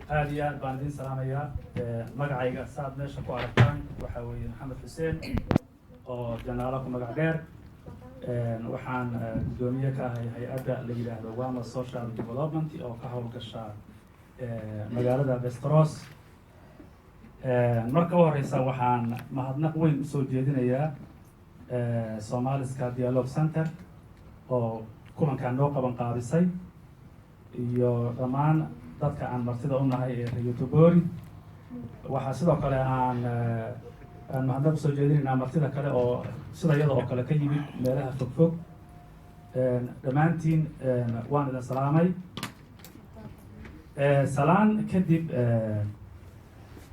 aad iyo aad baan idin salaamayaa. Magacayga saad meesha ku aragtaan waxaa weeye Maxamed Xuseen oo janaalo ku magac dheer. Waxaan gudoomiye ka ahay hay-adda la yidhaahdo Wama Social Development oo ka howlgasha magaalada Westeros. Marka u horeysa waxaan mahadnaq weyn usoo jeedinayaa Somaliska Dialogue Center oo kulankan noo qaban qaabisay iyo dhammaan dadka aan martida u nahay ee reer Togori. Waxaa sidoo kale aan mahadnaq usoo jeedinaynaa martida kale oo sida iyada oo kale ka yimid meelaha fogfog. Dhammaantiin waan idin salaamay. Salaan kadib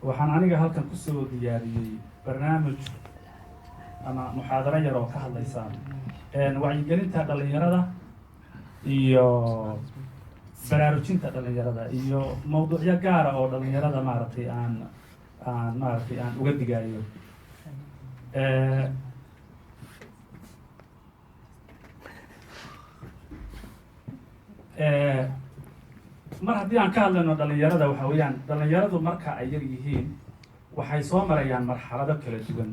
waxaan aniga halkan kusoo diyaariyey barnaamij ama muxaadaro yar oo ka hadlaysa wacyigelinta dhalinyarada iyo baraarujinta dhalinyarada iyo mawduucyo gaara oo dhalinyarada maaragtay aan uga digayo. Mar haddii aan ka hadlayno dhalinyarada waxa weeyaan dhalinyaradu marka ay yar yihiin waxay soo marayaan marxalado kala duwan.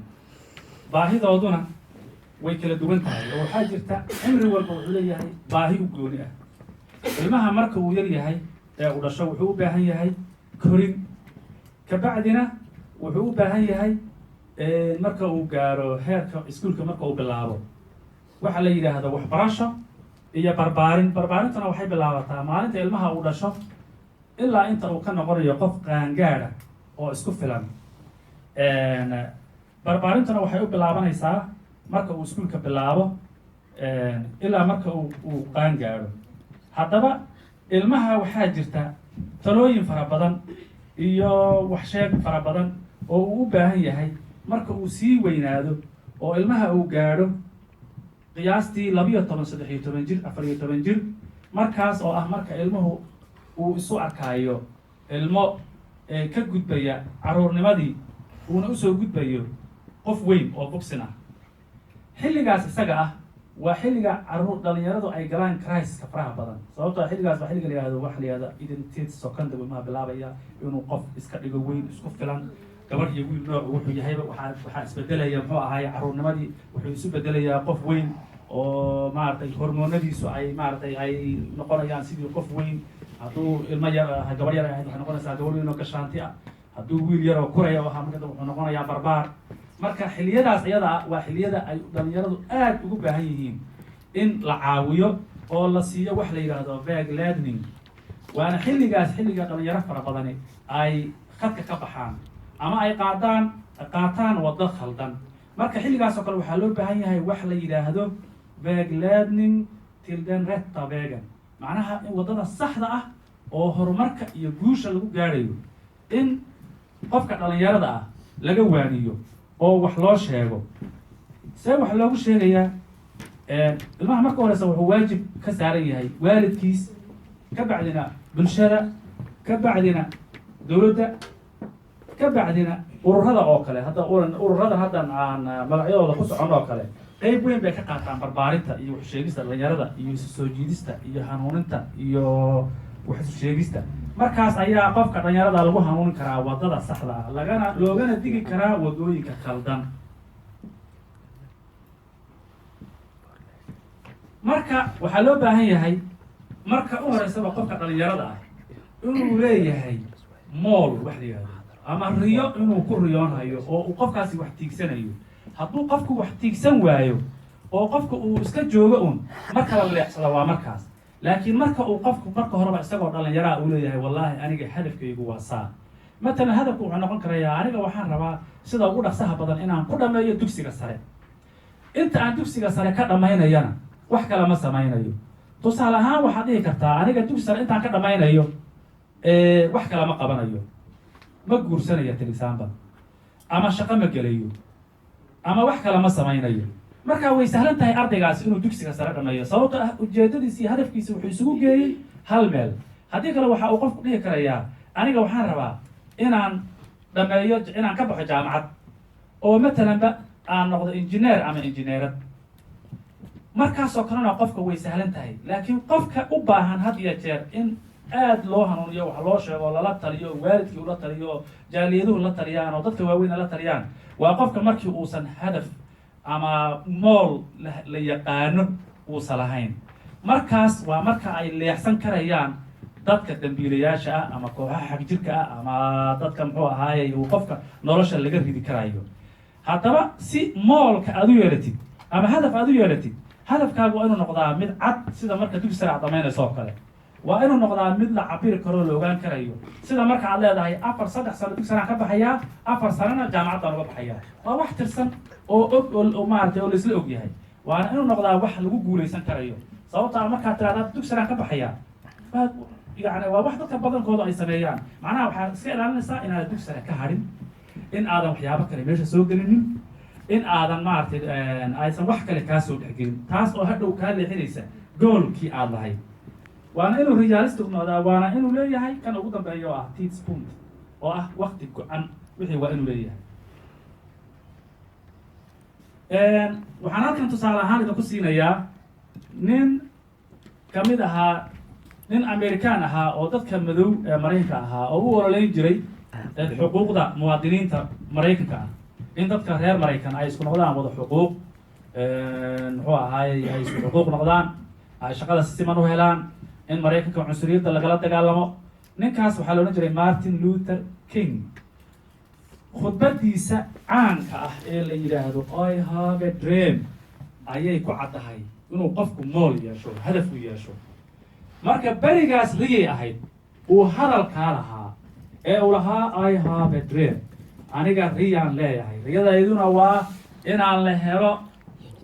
Baahidooduna way kala duwan tahay oo waxaa jirta cimri walba wuxuu leeyahay baahi u gooni ah. Ilmaha marka uu yar yahay ee uu dhasho wuxuu u baahan yahay korin, kabacdina wuxuu u baahan yahay marka uu gaaro heerka iskuulka marka uu bilaabo waxa la yidhaahdo waxbarasho iyo barbaarin. Barbaarintuna waxay bilaabataa maalinta ilmaha uu dhasho ilaa inta uu ka noqonayo qof qaangaadha oo isku filan. Barbaarintuna waxay u bilaabanaysaa marka uu iskuulka bilaabo ilaa marka uu qaangaadho. Haddaba ilmaha waxaa jirta talooyin fara badan iyo waxsheeg fara badan oo uu u baahan yahay marka uu sii weynaado oo ilmaha uu gaadho qiyaastii 12, 13 jir, 14 jir. Markaas oo ah marka ilmuhu uu isu arkayo ilmo ka gudbaya caruurnimadii uuna usoo gudbayo qof weyn oo bogsin ah. Xilligaas isaga ah waa xilliga dhalinyaradu ay galaan crisis-ka faraha badan. Sababtoo ah xilligaas waa xilliga la yidhaahdo waxa la yidhahdo identity secondary ilmaha bilaabaya inuu qof iska dhigo weyn isku filan. Gabadh iyo wiil nooc wuxuu yahayba waxaa isbedelaya muxuu ahaay caruurnimadii wuxuu isu bedelayaa qof weyn oo maaragtay hormoonadiisu ay maaragtay ay noqonayaan sidii qof weyn. Hadduu ilmo yar gabadh yar ahayd waxay noqonaysaa gabadh weyn oo gashaanti ah. Hadduu wiil yar oo kuraya oo marka wuxuu noqonayaa barbaar. Marka xilliyadaas iyada ah waa xilliyada ay dhalinyaradu aad ugu baahan yihiin in la caawiyo oo la siiyo wax la yidhaahdo vague learning. Waana xilliga dhalinyaro fara badani ay khadka ka baxaan ama ay qaataan waddo khaldan. Marka xilligaas oo kale waxaa loo baahan yahay wax la yidhaahdo vague learning till den rätta vägen. Macnaha in waddada saxda ah oo horumarka iyo guusha lagu gaadhayo in qofka dhalinyarada ah laga waaniyo oo wax loo sheego. See wax loogu sheegayaa ilmaha marka horeysa wuxuu waajib ka saaran yahay waalidkiis, ka bacdina bulshada, ka bacdina dowladda, ka bacdina ururada oo kale. Hadda ururada haddan aan magacyadooda ku socon oo kale qayb weyn bay ka qaataan barbaarinta iyo wax sheegista dhalinyarada iyo isu soo jiidista iyo hanuuninta iyo wax isu sheegista. Markaas ayaa qofka dhalinyarada lagu hanuunin karaa waddada saxda ah loogana digi karaa waddooyinka khaldan. Marka waxaa loo baahan yahay marka u horeysaba qofka dhalinyarada ah inuu leeyahay mool wax la yidhahdo ama riyo inuu ku riyoonayo oo uu qofkaasi wax tiigsanayo. Hadduu qofku wax tiigsan waayo oo qofka uu iska joogo un marka la leexsada waa markaas. laakiin marka uu qofku marka horeba isagoo dhalinyaro uu leeyahay wallahi aniga hadafkaygu waa saa. Matalan hadafku wuxuu noqon karayaa aniga waxaan rabaa sida ugu dhaqsaha badan inaan ku dhameeyo dugsiga sare. Inta aan dugsiga sare ka dhamaynayana wax kale ma samaynayo. Tusaale ahaan waxaad dhihi kartaa aniga dugsiga sare intaan ka dhamaynayo wax kale ma qabanayo. Ma guursanayo tilisaanba ama shaqo ma gelayo ama wax kale ma samaynayo. Marka way sahlan tahay ardaygaas inuu dugsiga sare dhameeyo sababtoo ah ujeedadiisa iyo hadafkiisa wuxuu isugu geeyay hal meel. Haddii kale waxa uu qofku dhihi karayaa aniga waxaan rabaa inaan dhameeyo inaan ka baxo jaamacad oo matalanba aan noqdo engineer ama engineerad. Markaas oo kalena qofka way sahlan tahay laakiin qofka u baahan had iyo jeer in aad loo hanuuniyo wax loo sheego lala taliyo waalidkii ula taliyo jaaliyaduhu la taliyaan oo dadka waaweyn la taliyaan waa qofka markii uusan hadaf ama mool la yaqaano uusan lahayn markaas waa marka ay leexsan karayaan dadka dambiilayaasha ah ama kooxaha xagjirka ah ama dadka muxuu ahaayey uu qofka nolosha laga ridi karayo haddaba si moolka aad u yeelatid ama hadaf aad u yeelatid hadafkaagu waa inuu noqdaa mid cad sida marka dugsi sare aad dhamaynayso oo kale waa inuu noqdaa mid la cabiri karo la ogaan karayo sida marka aad leedahay 4 sano dugsi sare ka baxayaa 4 sanana jaamacadda laga baxayaa waa wax tirsan oo og oo maartay oo la isla og yahay waana inuu noqdaa wax lagu guuleysan karayo sababta marka aad tiraahdo dugsi sare ka baxayaa يعني waa wax dadka badankooda ay sameeyaan macnaha waxaad iska ilaalinaysaa inaad dugsi sare ka harin in aadan waxyaabo kale meesha soo gelinin in aadan maartay aysan wax kale kaa soo dhexgelin taas oo hadhow kaa leexinaysa goolkii aad lahayd waana inuu realistic noqdaa waana inuu leeyahay kan ugu dambeeya oo ah teaspoon oo ah waqti go-an wixii waa inuu leeyahay waxaan halkan tusaale ahaan idinku siinayaa nin kamid ahaa nin Amerikaan ahaa oo dadka madow ee Mareykanka ahaa oo u ololeyn jiray xuquuqda muwaadiniinta Mareykanka ah in dadka reer Mareykan ay isku noqdaan wada xuquuq muxuu ahaayey ay isku xuquuq noqdaan ay shaqada si siman u helaan in Mareykanka cunsuriyadda lagala dagaalamo ninkaas waxaa la odhan jiray Martin Luther King khudbadiisa caanka ah ee la yidhaahdo I have a dream ayay ku caddahay inuu qofku mool yeesho hadaf u yeesho marka berigaas riyay ahayd uu hadalkaa lahaa ee uu lahaa I have a dream aniga riyaan leeyahay riyadayduna waa inaan la helo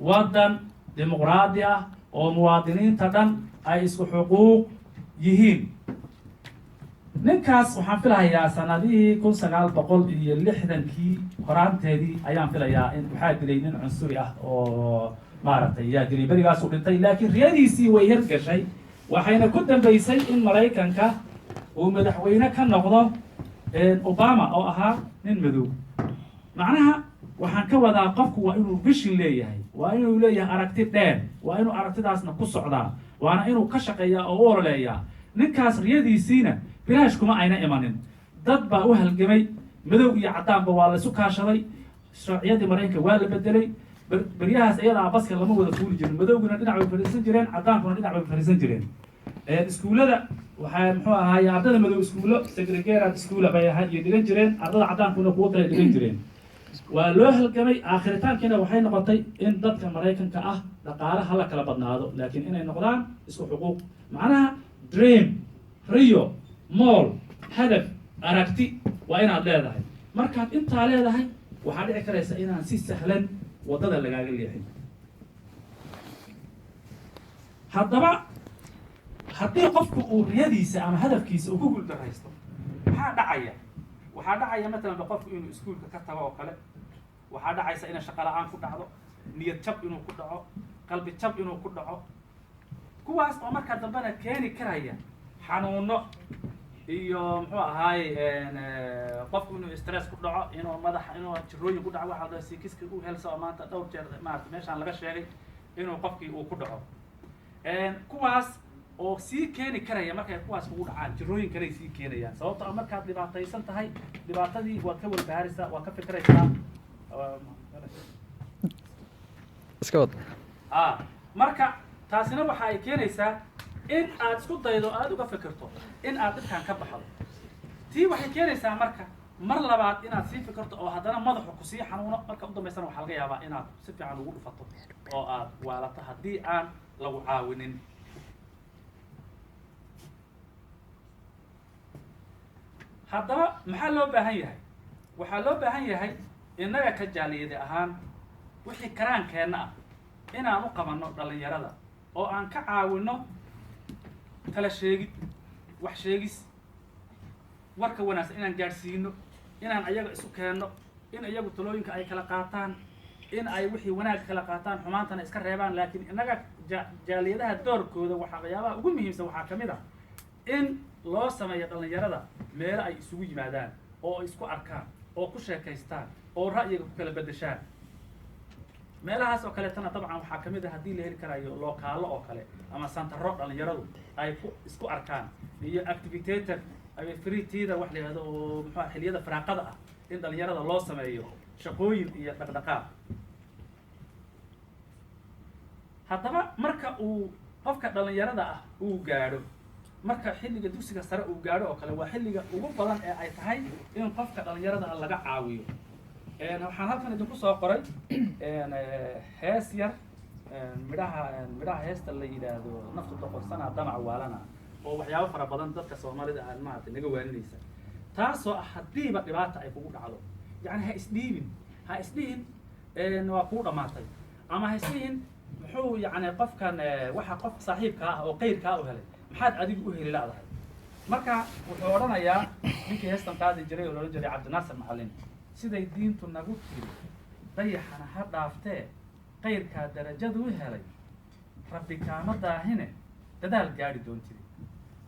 waddan dimuqraadi ah oo muwaadiniinta dhan ay isku xuquuq yihiin ninkaas waxaan filayaa sanadihii 1960kii horaanteedii ayaan filayaa in waxaa dilay nin cunsuri ah oo maaragtay yaa dilay berigaasuu dhintay laakiin riyadiisii way hirgashay waxayna ku dambeysay in Mareykanka uu madaxweyne ka noqdo Obama oo ahaa nin madow macnaha waxaan ka wadaa qofku waa inuu vision leeyahay waa inuu leeyahay aragti dheer waa inuu aragtidaasna ku socdaa waana inuu ka shaqeeyaa oo u ololeeyaa ninkaas riyadiisiina bilaash kuma ayna imanin dad baa u halgamay madow iyo caddaanba waa la isu kaashaday sharciyadii Mareykanka waa la bedelay برياس أيضا بس كلام هو دخول جن مدوقنا دينا بفريسن جرين عدان دينا بفريسن جرين السكولة ده وحال محوها هاي عدان مدوق سكولة سكرجيرات سكولة بيا هاي يدين جرين عدان عدان كنا قوة يدين جرين ولوه الجميع آخرتان كنا وحين نقطي إن ضد كمرايكن كأه لقالة هلا كلا بدنا هذا لكن إن النقدان اسمه حقوق معناها دريم ريو مول هدف أركتي وين على هذا مركب أنت على هذا وحال عكريس إن نسيس سهلا wadada lagaaga leexay haddaba haddii qofku uu riyadiisa ama hadafkiisa uu ku guuldaraysto maxaa dhacaya مثلا qofku inuu iskuulka ka tago oo kale waxaa dhacaysa in shaqo la'aan ku dhacdo niyad jab inuu ku dhaco qalbi jab inuu ku dhaco kuwaas oo marka dambana keeni karaya xanuuno iyo muxuu ahaay qofku inuu stress ku dhaco inuu madax inuu jirooyin ku dhaco waxa la siikiska uu helso maanta dhowr jeer maanta meeshan laga sheegay inuu qofkii uu ku dhaco kuwaas oo sii keeni karaya markay kuwaas ugu dhacaan jirooyin kale sii keenayaan sababtoo ah markaad dhibaataysan tahay dhibaatadii waad ka walbaaraysaa waad ka fikiraysaa iska wad marka taasina waxa ay keenaysaa in aad isku daydo aad uga fikirto in aad dadkan ka baxdo tii waxay keenaysaa marka mar labaad inaad sii fikirto oo haddana madaxu ku sii xanuuno marka u dambeysana waxaa laga yaabaa inaad si fiican ugu dhufato oo aad waalato haddii aan lagu caawinin haddaba maxaa loo baahan yahay waxaa loo baahan yahay innaga ka jaaliyada ahaan wixii karaankeenna ah inaan u qabanno dhallinyarada oo aan ka caawinno kala sheegid wax sheegis warka wanaagsan inaan gaarsiino inaan ayaga isu keenno in ayagu talooyinka ay kala qaataan in ay wixii wanaag kala qaataan xumaantana iska reebaan laakiin innaga jaaliyadaha doorkooda waxyaabaha ugu muhiimsan waxaa ka mid ah in loo sameeyo dhallinyarada meelo ay isugu yimaadaan oo ay isku arkaan oo ku sheekaystaan oo ra'yiga ku kala beddeshaan meelahaas oo kaleetana dabcan waxaa ka mid ah haddii la heli karayo lookaalo oo kale ama santaro dhalinyaradu ay isku arkaan iyo activitator ay free theater wax la yidhahdo oo muxuu xilliyada firaaqada ah in dhalinyarada loo sameeyo shaqooyin iyo dhaqdhaqaaq. haddaba marka uu qofka dhalinyarada ah uu gaadho marka xilliga dugsiga sare uu gaadho oo kale waa xilliga ugu badan ee ay tahay in qofka dhalinyarada ah laga caawiyo. waxaan halkan idinku soo qoray hees yar midhaha heesta la yidhaahdo naftu doqonsana damac waalana oo waxyaabo fara badan dadka soomaalida ah maaragtay naga waaninaysa, taasoo ah haddiiba dhibaata ay kugu dhacdo yani ha isdhihin waa kuu dhammaatay, ama ha isdhihin muxuu yani qofkan waxa qof saaxiibka ah oo qayrkaa u helay maxaad adigu u heli la'dahay. marka wuxuu odhanayaa ninkii heestan qaadi jiray oo la odhan jiray cabdinaasir macallin, siday diintu nagu tiri dayaxana ha dhaaftee qayrkaa darajaduu helay rabbi kaama daahine dadaal gaadhi doontiri.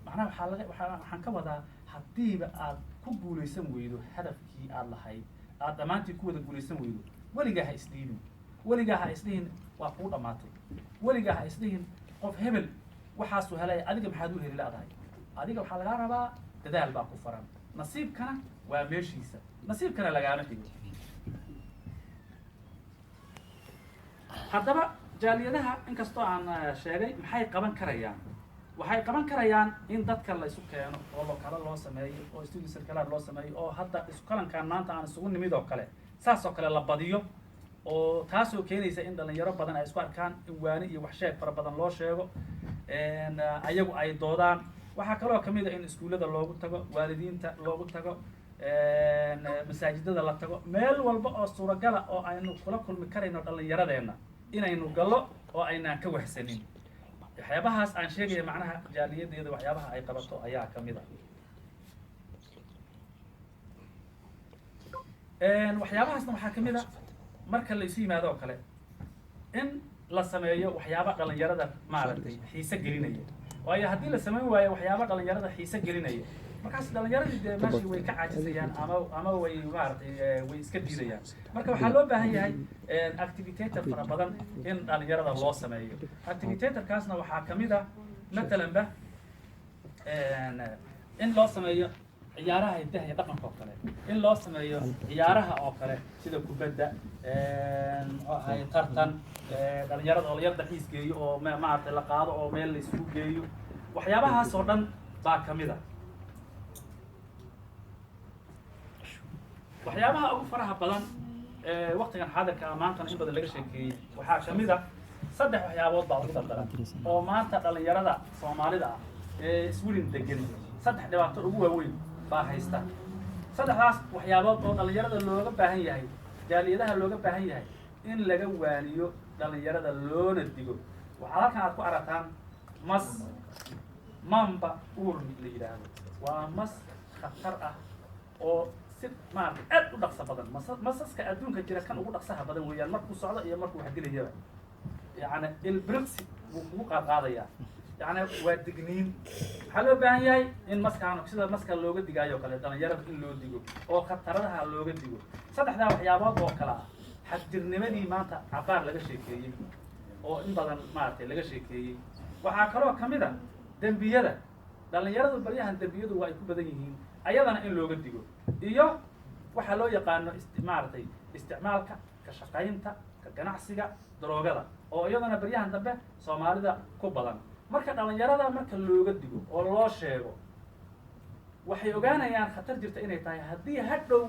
macnaha waxaan ka wadaa haddiiba aad ku guulaysan weydo hadafkii aad lahayd, aad dhammaantii ku wada guulaysan weydo, weligaa ha isdhiibin, weligaa ha isdhihin waa kuu dhammaatay, weligaa ha isdhihin qof hebel waxaasuu helay adiga maxaad u heli la'dahay. adiga waxaa lagaa rabaa dadaal baa ku faran, nasiibkana waa meeshiisa, nasiibkana lagaama xigo. haddaba jaaliyadaha inkastoo aan sheegay maxay qaban karayaan, waxay qaban karayaan in dadka la isu keeno oo lokalo loo sameeyo oo studio circular loo sameeyo oo hadda iskalankaan maanta aan isugu nimid oo kale saas oo kale la badiyo, oo taasoo keenaysa in dhalinyaro badan ay isku arkaan, in waani iyo wax sheeg fara badan loo sheego, ayagu ay doodaan. waxaa kaloo ka mid a in iskuullada loogu tago, waalidiinta loogu tago, masaajidada la tago, meel walba oo suuragala oo aynu kula kulmi karayno dhalinyaradeenna inaynu gallo oo aynaan ka wahsanin. waxyaabahaas aan sheegaya macnaha jaaliyadeeda waxyaabaha ay qabato ayaa ka mid a. waxyaabahaasna waxaa ka mid a marka laysu yimaado oo kale in la sameeyo waxyaaba dhalinyarada maaragtay xiise gelinaya, waayo haddii la samayn waayo waxyaaba dhalinyarada xiise gelinaya markaas dhalinyaradii dee meeshii way ka caajisayaan ama way maaragtay way iska diidayaan. marka waxaa loo baahan yahay activitator fara badan in dhalinyarada loo sameeyo. activitatorkaasna waxaa ka mid ah matalanba in loo sameeyo ciyaaraha hidaha iyo dhaqanka oo kale, in loo sameeyo ciyaaraha oo kale sida kubadda, ay tartan dhalinyarada oo la yar dalxiis geeyo oo maaragtay la qaado oo meel la isugu geeyo. waxyaabahaas oo dhan baa ka mid a. waxyaabaha ugu faraha badan waqtigan xaadirka ah maantana in badan laga sheekeeyey waxaa ka mid a 3 waxyaabood baa ugu dardaran oo maanta dhalinyarada soomaalida ah ee iswilin degan 3 dhibaato ugu waaweyn baa haysta. 3daas waxyaabood oo dhalinyarada looga baahan yahay, jaaliyadaha looga baahan yahay in laga waaniyo dhalinyarada loona digo. waxaa halkan aad ku aragtaan mas mamba urmi la yidhaahdo, waa mas khatar ah oo si maaragtay aad u dhaqso badan, masaska adduunka jira kan ugu dhaqsaha badan weeyaan markuu socdo iyo markuu wax dilayaba. yani ilbiriqsi wuu kugu qaadqaadayaa, yani waa digniin. waxaa loo baahan yahay in maskaan sida maska looga digaayo kale dhalinyarada in loo digo oo khataradaha looga digo. 3daa waxyaabood oo kale ah xadjirnimadii maanta cabaar laga sheekeeyey oo in badan maaragtay laga sheekeeyey. waxaa kaloo ka mid a dembiyada, dhalinyaradu baryahan dembiyadu waa ay ku badan yihiin, ayadana in looga digo, iyo waxaa loo yaqaano maaragtay isticmaalka, ka shaqaynta, ka ganacsiga daroogada oo iyadana baryahan dambe soomaalida ku badan. marka dhalinyarada marka looga digo oo loo sheego waxay ogaanayaan khatar jirta inay tahay haddii hadhow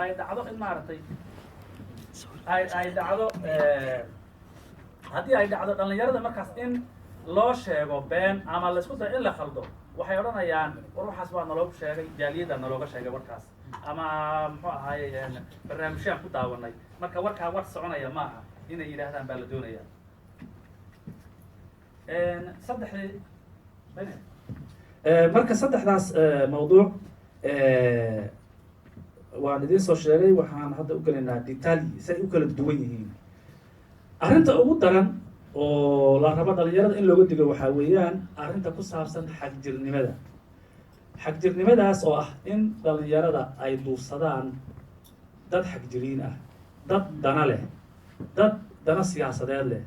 ay dhacdo in maaragtay ay dhacdo haddii ay dhacdo dhalinyarada markaas in loo sheego been ama la isku dayo in la khaldo, waxay odhanayaan war waxaas waa naloogu sheegay, jaaliyadda nalooga sheegay warkaas, ama muxuu ahaaye barnaamijyaan ku daawanay, marka warkaa war soconaya maaha inay yidhaahdaan baa la doonayaa. marka 3daas mawduuc waan idiin soo sheegay, waxaan hadda u gelaynaa detail say u kala duwan yihiin. arrinta ugu daran oo la rabo dhalinyarada in looga digo waxaa weeyaan arrinta ku saabsan xagjirnimada. xagjirnimadaas oo ah in dhalinyarada ay duufsadaan dad xagjiriin ah, dad dana leh, dad dana siyaasadeed leh,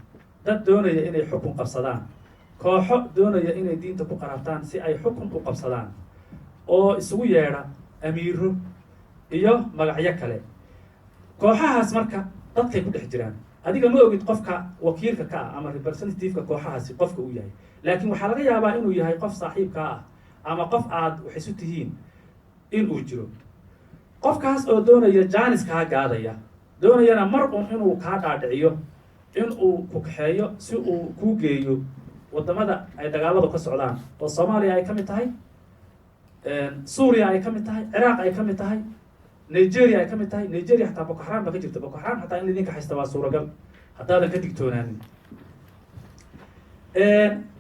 dad doonaya inay xukun qabsadaan, kooxo doonaya inay diinta ku qarabtaan si ay xukun u qabsadaan, oo isugu yeedha amiiro iyo magacyo kale. kooxahaas marka dadkay ku dhex jiraan. adiga ma ogid qofka wakiilka ka ah ama representative-ka kooxahaasi qofka uu yahay, laakiin waxaa laga yaabaa inuu yahay qof saaxiibkaa ah ama qof aad wax isu tihiin inuu jiro. qofkaas oo doonaya jaanis kaa gaadaya, doonayana mar un inuu kaa dhaadhiciyo, inuu ku kaxeeyo si uu kuu geeyo waddamada ay dagaaladu ka socdaan, oo soomaaliya ay ka mid tahay, suuriya ay ka mid tahay, ciraaq ay ka mid tahay, nigeria ay ka mid tahay. nigeria xataa boko haram ba ka jirta. boko haram xataa in idinka haysta waa suuragal haddaadan ka digtoonaanin.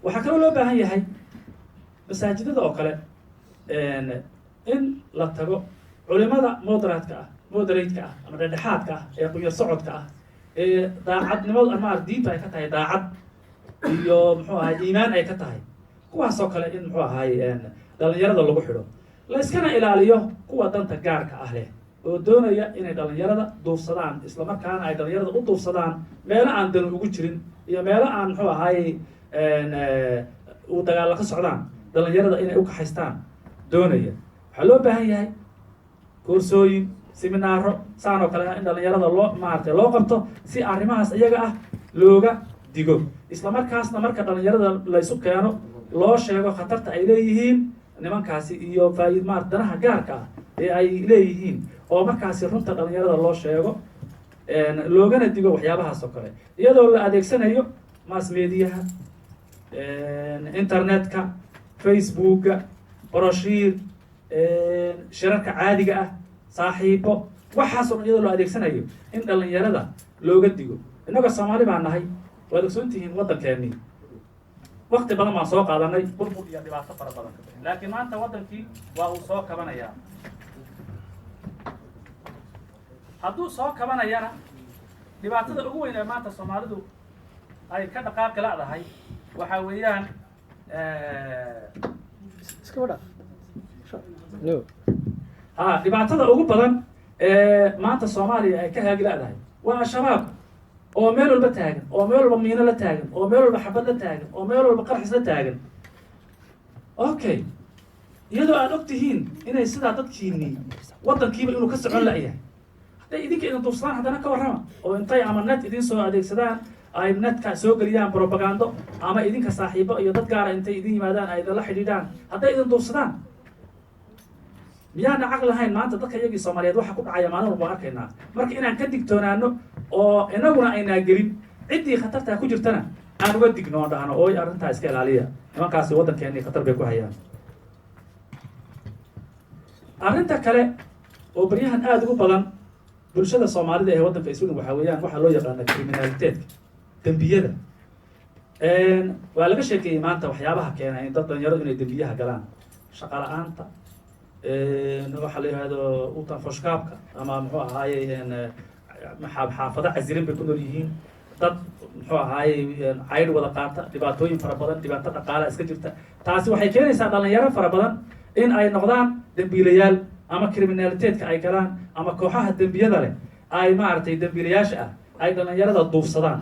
waxaa kaloo loo baahan yahay masaajidada oo kale in la tago culimada moderatka ah ama dhexdhexaadka ah ee quyar socodka ah ee daacadnimadu ama diintu ay ka tahay daacad iyo muxuu ahay iimaan ay ka tahay, kuwaasoo kale in muxuu ahay dhalinyarada lagu xidho. la iskana ilaaliyo kuwa danta gaarka ah leh oo doonaya inay dhalinyarada duufsadaan, islamarkaana ay dhalinyarada u duufsadaan meelo aan dani ugu jirin iyo meelo aan muxuu ahaayey uu dagaalla ka socdaan, dhalinyarada inay u kaxaystaan doonaya. waxaa loo baahan yahay koorsooyin, seminaaro saan oo kale ah in dhalinyarada loo qabto si arrimahaas iyaga ah looga digo, islamarkaasna marka dhalinyarada laysu keeno loo sheego khatarta ay leeyihiin nimankaasi iyo danaha gaarka ah ee ay leeyihiin, oo markaasi runta dhalinyarada loo sheego, loogana digo waxyaabahaas oo kale, iyadoo la adeegsanayo mass mediaha, internetka, facebooka, broshiir, shirarka caadiga ah, saaxiibo, waxaas oo dhan iyadoo loo adeegsanayo in dhalinyarada looga digo. innaga soomaali baan nahay, waad ogsoon tihiin waddankeennii wakti badan baan soo qaadanay, burbur iyo dhibaato fara badan, laakiin maanta waddankii waa uu soo kabanayaa. hadduu soo kabanayana dhibaatada ugu weyn ee maanta soomaalidu ay ka dhaqaaqi la'dahay waxaa weeyaan dhibaatada ugu badan ee maanta soomaaliya ay ka haagi la'dahay waa al-shabaab, oo meel walba taagan, oo meel walba miino la taagan, oo meel walba xabad la taagan, oo meel walba qarxis la taagan. okay, iyadoo aad og tihiin inay sidaa dadkiinii waddankiiba inuu ka socon la'yahay, hadday idinka idin duufsadaan haddana ka warrama, oo intay ama net idin soo adeegsadaan ay netka soo geliyaan propagando, ama idinka saaxiibo iyo dad gaara intay idin yimaadaan ay idinla xidhiidhaan, hadday idin duufsadaan miyaana caqli lahayn? maanta dadka iyagii soomaaliyeed waxa ku dhacaya maalin walba arkaynaa. marka inaan ka digtoonaano oo inaguna aynaa gelin, ciddii khatartaa ku jirtana aan uga digno oo dhahno ooy arrintaa iska ilaaliya, nimankaasi waddankeennii khatar bay ku hayaan. arrinta kale oo baryahan aada ugu badan bulshada soomaalida ee waddanka Sweden waxaa weeyaan waxaa loo yaqaana criminaliteedka, dembiyada. waa laga sheekeeyey maanta waxyaabaha keena in dad dhalinyaradu inay dembiyaha galaan, shaqo la-aanta, waxaa la yihahdo utanfoshkaabka, ama muxuu ahaayey xaafado casirin bay ku nool yihiin, dad muxuu ahaayey caydh wada qaata, dhibaatooyin fara badan, dhibaato dhaqaala iska jirta. taasi waxay keenaysaa dhalinyaro fara badan in ay noqdaan dembiilayaal, ama criminaliteedka ay galaan, ama kooxaha dembiyada leh ay maaragtay dembiilayaasha ah ay dhalinyarada duufsadaan.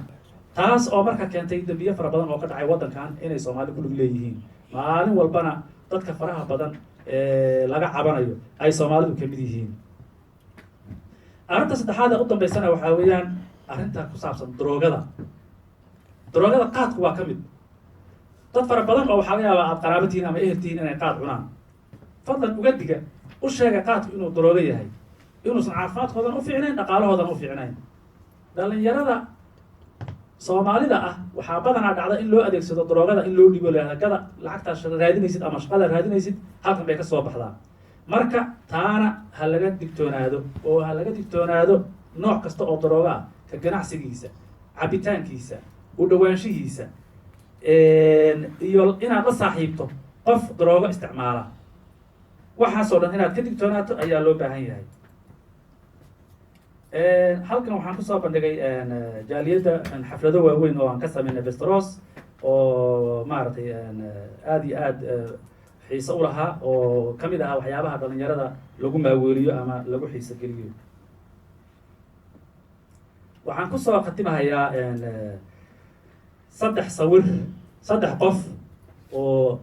taas oo marka keentay dembiye fara badan oo ka dhacay waddankan inay soomaali ku lug leeyihiin. maalin walbana dadka faraha badan ee laga cabanayo ay soomaalidu ka mid yihiin. arrinta saddexaad ee u dambeysana waxaa weeyaan arrinta ku saabsan droogada. droogada qaadku waa ka mid. dad fara badan oo waxaa laga yaabaa aad qaraabo tihiin ama eher tihiin inay qaad cunaan. fadlan uga diga, u sheega qaadku inuu droogo yahay, inuusan caafimaadkoodan u fiicnayn, dhaqaalahoodan u fiicnayn. dhalinyarada soomaalida ah waxaa badanaa dhacda in loo adeegsado droogada in loo dhibo gada lacagtaa raadinaysid ama shaqada raadinaysid, halkan bay ka soo baxdaa. marka taana ha laga digtoonaado, oo ha laga digtoonaado nooc kasta oo drooga ah, ka ganacsigiisa, cabitaankiisa, u dhawaanshihiisa, iyo inaad la saaxiibto qof droogo isticmaala. waxaasoo dhan inaad ka digtoonaato ayaa loo baahan yahay. halkan waxaan kusoo bandhigay jaaliyadda xaflado waaweyn oo aan ka sameynay Västerås, oo maaragtay aada iyo aada xiise u lahaa, oo ka mid ahaa waxyaabaha dhalinyarada lagu maaweeliyo ama lagu xiise geliyo. waxaan kusoo khatimahayaa saddex qof oo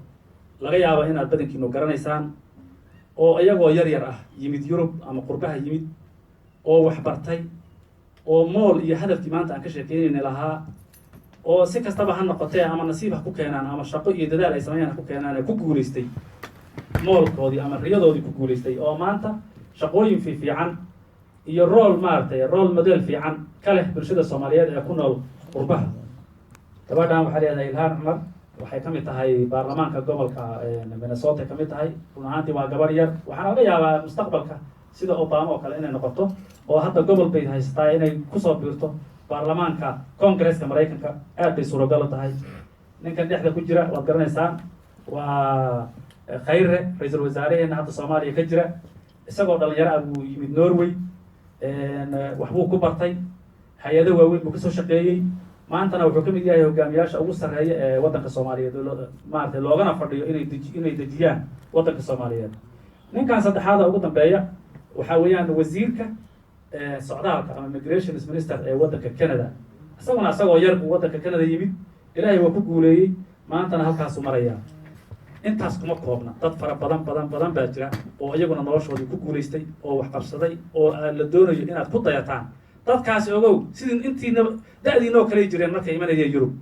laga yaabo inaad badankiinu garanaysaan oo iyagoo yar yar ah yimid yurub ama qurbaha yimid oo wax bartay oo mool iyo hadafkii maanta aan ka sheekeynayna lahaa oo si kastaba ha noqotee ama nasiib ha ku keenaan ama shaqo iyo dadaal ay sameeyaan ha ku keenaan ee ku guulaystay moolkoodii ama riyadoodii ku guulaystay oo maanta shaqooyin fiican iyo role model fiican ka leh bulshada Soomaaliyeed ee ku nool qurbaha. gabadhan waxay leedahay Ilhaan Cumar, waxay ka mid tahay baarlamaanka gobolka Minnesota ka mid tahay. run ahaantii waa gabar yar, waxaana laga yaabaa mustaqbalka sida Obama oo kale inay noqoto oo hadda gobol bay haystaa inay kusoo biirto baarlamaanka Congress-ka Mareykanka. aad bay suuragal u tahay. ninkan dhexda ku jira waad garanaysaan waa Khayre, ra'iisul wasaaraheena hadda Soomaaliya ka jira. isagoo dhalinyaro ah buu yimid Norway, waxbuu ku bartay, hay-ado waaweyn buu kasoo shaqeeyey. maantana wuxuu ka mid yahay hogaamiyaasha ugu sarreeya ee waddanka Soomaaliyeed maaragtay loogana fadhiyo inay dejiyaan waddanka Soomaaliyeed. ninkan saddexaada ugu dambeeya waxaa weeyaan wasiirka socdaalka ama immigration minister ee waddanka Canada. isagoo yar buu waddanka Canada yimid, ilaahay waa ku guuleeyey, maantana halkaasuu marayaa. intaas kuma koobna, dad fara badan baa jira oo iyaguna noloshoodii ku guulaystay oo wax qabsaday oo la doonayo inaad ku dayataan. dadkaasi ogow sidii intiina da'diinoo kale jireen markay imanayeen Yurub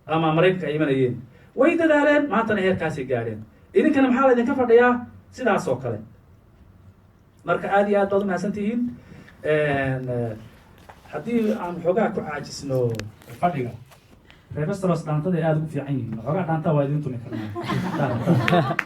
ama Mareykanka ay imanayeen, way dadaaleen, maantana heerkaasay gaadheen. idinkana maxaa laydinka fadhiyaa sidaas oo kale. marka aad iyo aad baad u mahadsantihiin. haddii aan xoogaa ku caajisno fadhiga, reer Westeros dhaantada aad ugu fiican yihiin. xoogaa dhaanta waa idin tumi karnaa.